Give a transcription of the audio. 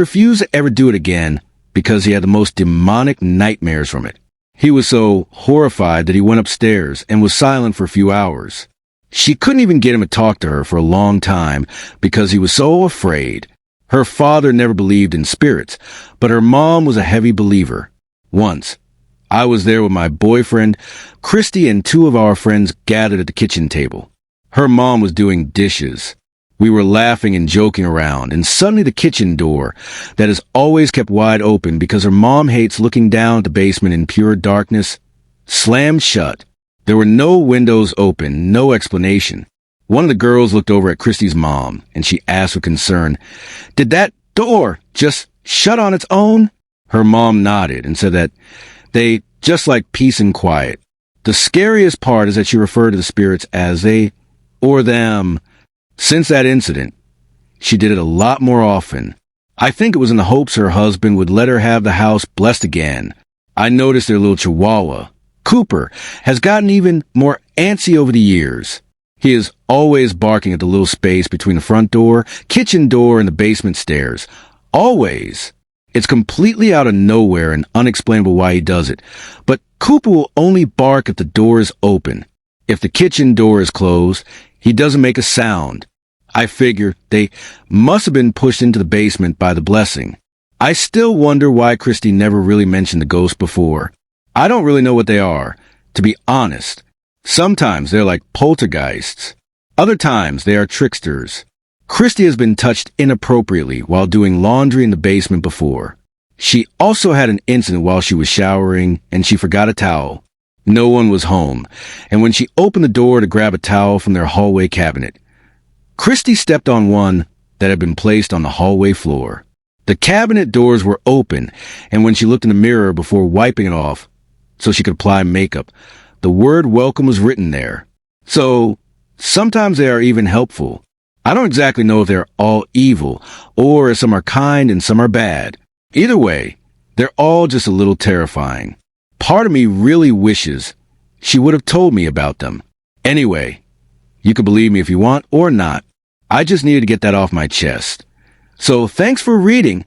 refused to ever do it again because he had the most demonic nightmares from it. He was so horrified that he went upstairs and was silent for a few hours. She couldn't even get him to talk to her for a long time because he was so afraid. Her father never believed in spirits, but her mom was a heavy believer. Once, I was there with my boyfriend, Christy, and two of our friends gathered at the kitchen table. Her mom was doing dishes. We were laughing and joking around, and suddenly the kitchen door, that is always kept wide open because her mom hates looking down at the basement in pure darkness, slammed shut. There were no windows open, no explanation. One of the girls looked over at Christy's mom, and she asked with concern, "Did that door just shut on its own?" Her mom nodded and said that they just like peace and quiet. The scariest part is that she referred to the spirits as they or them. Since that incident, she did it a lot more often. I think it was in the hopes her husband would let her have the house blessed again. I noticed their little chihuahua, Cooper, has gotten even more antsy over the years. He is always barking at the little space between the front door, kitchen door, and the basement stairs. Always. It's completely out of nowhere and unexplainable why he does it. But Cooper will only bark if the door is open. If the kitchen door is closed, he doesn't make a sound. I figure they must have been pushed into the basement by the blessing. I still wonder why Christy never really mentioned the ghosts before. I don't really know what they are, to be honest. Sometimes they're like poltergeists. Other times they are tricksters. Christy has been touched inappropriately while doing laundry in the basement before. She also had an incident while she was showering and she forgot a towel. No one was home, and when she opened the door to grab a towel from their hallway cabinet, Christy stepped on one that had been placed on the hallway floor. The cabinet doors were open, and when she looked in the mirror before wiping it off so she could apply makeup, the word welcome was written there. So, sometimes they are even helpful. I don't exactly know if they're all evil, or if some are kind and some are bad. Either way, they're all just a little terrifying. Part of me really wishes she would have told me about them. Anyway, you can believe me if you want or not. I just needed to get that off my chest. So thanks for reading.